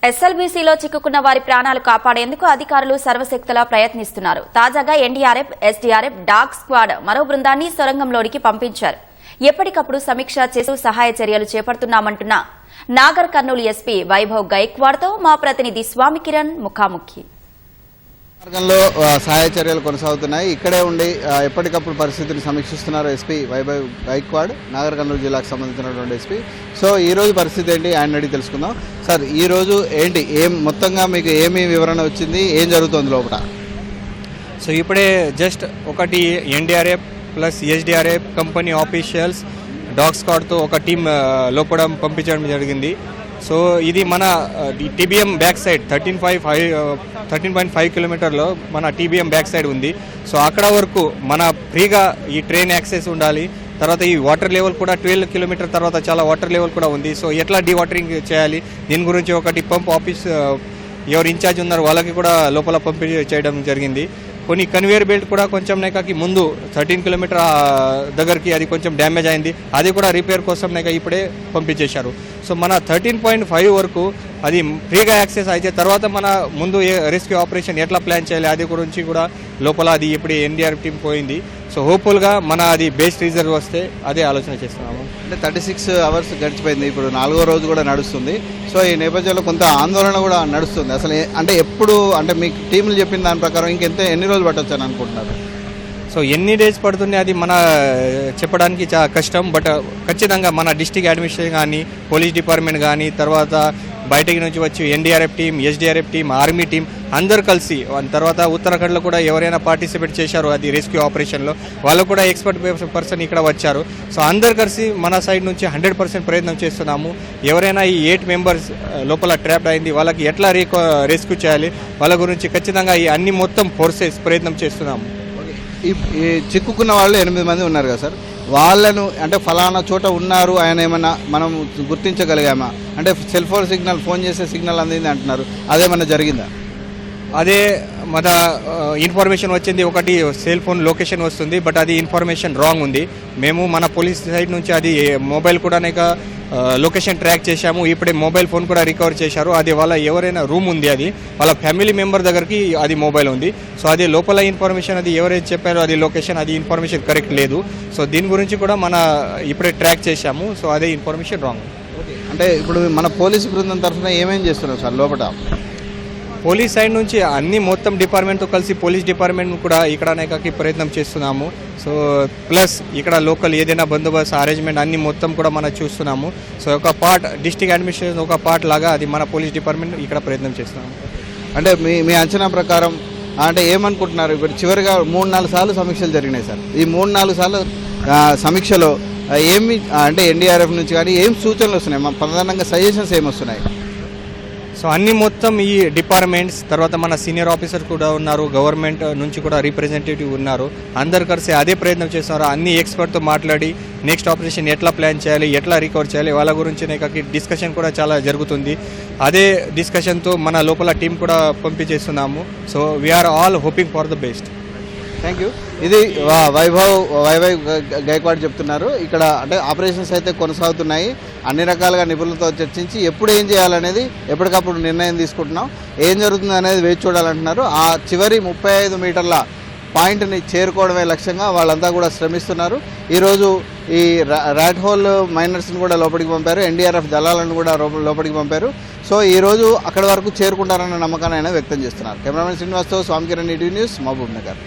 ఎస్ఎల్బీసీలో చిక్కుకున్న వారి ప్రాణాలు కాపాడేందుకు అధికారులు సర్వశక్తులా ప్రయత్నిస్తున్నారు. తాజాగా ఎన్డీఆర్ఎఫ్, ఎస్డీఆర్ఎఫ్, డాగ్ స్క్వాడ్ మరో బృందాన్ని సొరంగంలోనికి పంపించారు. ఎప్పటికప్పుడు సమీక్ష చేస్తూ సహాయ చర్యలు చేపడుతున్నామంటున్న నాగర్ కర్నూలు ఎస్పీ వైభవ్ గైక్వాడ్తో మా ప్రతినిధి స్వామి కిరణ్ ముఖాముఖి. మార్గంలో సహాయ చర్యలు కొనసాగుతున్నాయి. ఇక్కడే ఉండి ఎప్పటికప్పుడు పరిస్థితిని సమీక్షిస్తున్నారు ఎస్పీ వైభవ్ గైక్వాడ్, నాగర్ కర్నూలు జిల్లాకు సంబంధించినటువంటి ఎస్పీ. సో ఈ రోజు పరిస్థితి ఏంటి ఆయన అడిగి తెలుసుకుందాం. సార్, ఈ రోజు ఏంటి, మొత్తంగా మీకు ఏమి వివరణ వచ్చింది, ఏం జరుగుతుంది లోపల? సో ఇప్పుడే జస్ట్ ఒకటి NDRF plus SDRF company officials dog స్క్వాడ్తో ఒక టీం లోపల పంపించడం జరిగింది. సో ఇది మన టీబీఎం బ్యాక్ సైడ్ 13.5 కిలోమీటర్లో మన టీబీఎం బ్యాక్ సైడ్ ఉంది. సో అక్కడ వరకు మన ఫ్రీగా ఈ ట్రైన్ యాక్సెస్ ఉండాలి. తర్వాత ఈ వాటర్ లెవెల్ కూడా 12 కిలోమీటర్ తర్వాత చాలా వాటర్ లెవెల్ కూడా ఉంది. సో ఎట్లా డీవాటరింగ్ చేయాలి దీని గురించి ఒకటి పంప్ ఆఫీస్ ఎవరు ఇన్ఛార్జ్ ఉన్నారు వాళ్ళకి కూడా లోపల పంపిణీ చేయడం జరిగింది. కొన్ని కన్వేయర్ బెల్ట్ కూడా కొంచెం నైకాకి ముందు 13 కిలోమీటర్ దగ్గరికి అది కొంచెం డ్యామేజ్ అయింది. అది కూడా రిపేర్ కోసం నైకా ఇప్పుడే పంపించేశారు. సో మన 13.5 వరకు అది ఫ్రీగా యాక్సెస్ అయితే తర్వాత మన ముందు రెస్క్యూ ఆపరేషన్ ఎట్లా ప్లాన్ చేయాలి అది గురించి కూడా లోపల అది ఇప్పుడు ఎన్డీఆర్ఎఫ్ టీం పోయింది. సో హోప్ఫుల్గా మన అది బేస్ట్ రిజర్వ్ వస్తే అదే ఆలోచన చేస్తున్నాము. అంటే 36 అవర్స్ గడిచిపోయింది, ఇప్పుడు 4వ రోజు కూడా నడుస్తుంది. సో ఈ నేపథ్యంలో కొంత ఆందోళన కూడా నడుస్తుంది. అసలు అంటే ఎప్పుడు, అంటే మీకు టీంలు చెప్పిన దాని ప్రకారం ఎన్ని రోజులు పట్టొచ్చు అని అనుకుంటున్నారు? సో ఎన్ని డేస్ పడుతుంది అది మన చెప్పడానికి చాలా కష్టం. బట్ ఖచ్చితంగా మన డిస్ట్రిక్ట్ అడ్మినిస్ట్రేషన్ కానీ, పోలీస్ డిపార్ట్మెంట్ కానీ, తర్వాత బయటకి నుంచి వచ్చి NDRF team, SDRF team, army team అందరు కలిసి, తర్వాత ఉత్తరాఖండ్లో కూడా ఎవరైనా పార్టిసిపేట్ చేశారు అది రెస్క్యూ ఆపరేషన్లో, వాళ్ళు కూడా ఎక్స్పర్ట్ పర్సన్ ఇక్కడ వచ్చారు. సో అందరు కలిసి మన సైడ్ నుంచి 100% ప్రయత్నం చేస్తున్నాము. ఎవరైనా ఈ 8 మెంబర్స్ లోపల ట్రాప్ అయింది వాళ్ళకి ఎట్లా రెస్క్యూ చేయాలి వాళ్ళ గురించి ఖచ్చితంగా ఈ అన్ని మొత్తం ఫోర్సెస్ ప్రయత్నం చేస్తున్నాము. ఈ చిక్కుకున్న వాళ్ళు 8 మంది ఉన్నారు కదా సార్, వాళ్ళను అంటే ఫలానా చోట ఉన్నారు ఆయన ఏమన్నా మనం గుర్తించగలిగామా? అంటే సెల్ ఫోన్ సిగ్నల్, ఫోన్ చేసే సిగ్నల్ అందింది అంటున్నారు, అదేమన్నా జరిగిందా? అదే మన ఇన్ఫర్మేషన్ వచ్చింది, ఒకటి సెల్ ఫోన్ లొకేషన్ వస్తుంది, బట్ అది ఇన్ఫర్మేషన్ రాంగ్ ఉంది. మేము మన పోలీస్ సైడ్ నుంచి అది మొబైల్ కూడా లొకేషన్ ట్రాక్ చేశాము. ఇప్పుడే మొబైల్ ఫోన్ కూడా రికవర్ చేశారు. అది వాళ్ళ ఎవరైనా రూమ్ ఉంది, అది వాళ్ళ ఫ్యామిలీ మెంబర్ దగ్గరికి అది మొబైల్ ఉంది. సో అది లోపల ఇన్ఫర్మేషన్ అది ఎవరైతే చెప్పారో అది లొకేషన్, అది ఇన్ఫర్మేషన్ కరెక్ట్ లేదు. సో దీని గురించి కూడా మన ఇప్పుడే ట్రాక్ చేశాము. సో అదే ఇన్ఫర్మేషన్ రాంగ్. అంటే ఇప్పుడు మన పోలీసు బృందం తరఫున ఏమేం చేస్తున్నారు సార్ లోపల? పోలీస్ సైడ్ నుంచి అన్ని మొత్తం డిపార్ట్మెంట్తో కలిసి పోలీస్ డిపార్ట్మెంట్ కూడా ఇక్కడ నైకాకి ప్రయత్నం చేస్తున్నాము. సో ప్లస్ ఇక్కడ లోకల్ ఏదైనా బందోబస్తు అరేంజ్మెంట్ అన్ని మొత్తం కూడా మనం చూస్తున్నాము. సో ఒక పార్ట్ డిస్ట్రిక్ట్ అడ్మినిస్ట్రేషన్ ఒక పార్ట్ లాగా అది మన పోలీస్ డిపార్ట్మెంట్ ఇక్కడ ప్రయత్నం చేస్తున్నాము. అంటే మీ అంచనా ప్రకారం అంటే ఏమనుకుంటున్నారు? ఇప్పుడు చివరిగా 3-4 సార్లు సమీక్షలు జరిగినాయి సార్. ఈ 3-4 సార్లు సమీక్షలో ఏమి అంటే ఎన్డీఆర్ఎఫ్ నుంచి కానీ ఏం సూచనలు వస్తున్నాయి, ప్రధానంగా సజెషన్స్ ఏమి వస్తున్నాయి? సో అన్ని మొత్తం ఈ డిపార్ట్మెంట్స్, తర్వాత మన సీనియర్ ఆఫీసర్ కూడా ఉన్నారు, గవర్నమెంట్ నుంచి కూడా రిప్రజెంటేటివ్ ఉన్నారు, అందరు కలిసి అదే ప్రయత్నం చేస్తున్నారు. అన్ని ఎక్స్పర్ట్తో మాట్లాడి నెక్స్ట్ ఆపరేషన్ ఎట్లా ప్లాన్ చేయాలి, ఎట్లా రికవర్ చేయాలి వాళ్ళ గురించి డిస్కషన్ కూడా చాలా జరుగుతుంది. అదే డిస్కషన్తో మన లోపల టీం కూడా పంపించేస్తున్నాము. So we're all hoping for the best. Thank you. ఇది వైభవ్ గైక్వాడ్ చెప్తున్నారు. ఇక్కడ అంటే ఆపరేషన్స్ అయితే కొనసాగుతున్నాయి. అన్ని రకాలుగా నిపుణులతో చర్చించి ఎప్పుడు ఏం చేయాలనేది ఎప్పటికప్పుడు నిర్ణయం తీసుకుంటున్నాం. ఏం జరుగుతుంది అనేది వేచి చూడాలంటున్నారు. ఆ చివరి 35 మీటర్ల పాయింట్ని చేరుకోవడమే లక్ష్యంగా వాళ్ళంతా కూడా శ్రమిస్తున్నారు. ఈరోజు ఈ ర్యాట్ హోల్ మైనర్స్ని కూడా లోపలికి పంపారు, ఎన్డీఆర్ఎఫ్ దళాలను కూడా లోపలికి పంపారు. సో ఈరోజు అక్కడి వరకు చేరుకుంటారన్న నమ్మకాన్ని ఆయన వ్యక్తం చేస్తున్నారు. కెమెరామెన్ శ్రీనివాస్తో స్వామి కిరణ్, ఈటీవీ న్యూస్, మహబూబ్ నగర్.